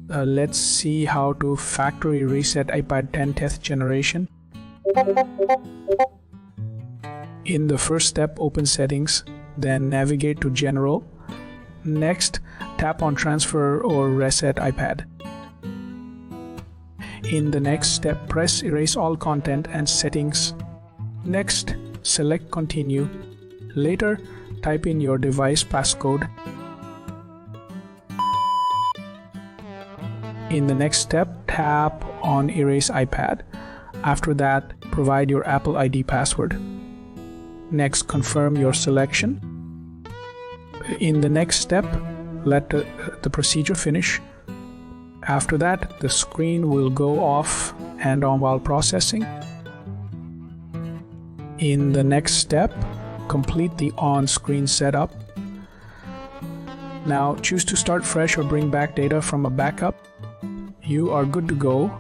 let's see how to factory reset iPad 10 10th generation. In the first step, open Settings, then navigate to General. Next, tap on Transfer or Reset iPad. In the next step, press Erase All Content and Settings. Next, select Continue. Later, type in your device passcode. In the next step, tap on Erase iPad. After that, provide your Apple ID password. Next, confirm your selection. In the next step, let the procedure finish. After that, the screen will go off and on while processing. In the next step, complete the on-screen setup. Now choose to start fresh or bring back data from a backup. You are good to go.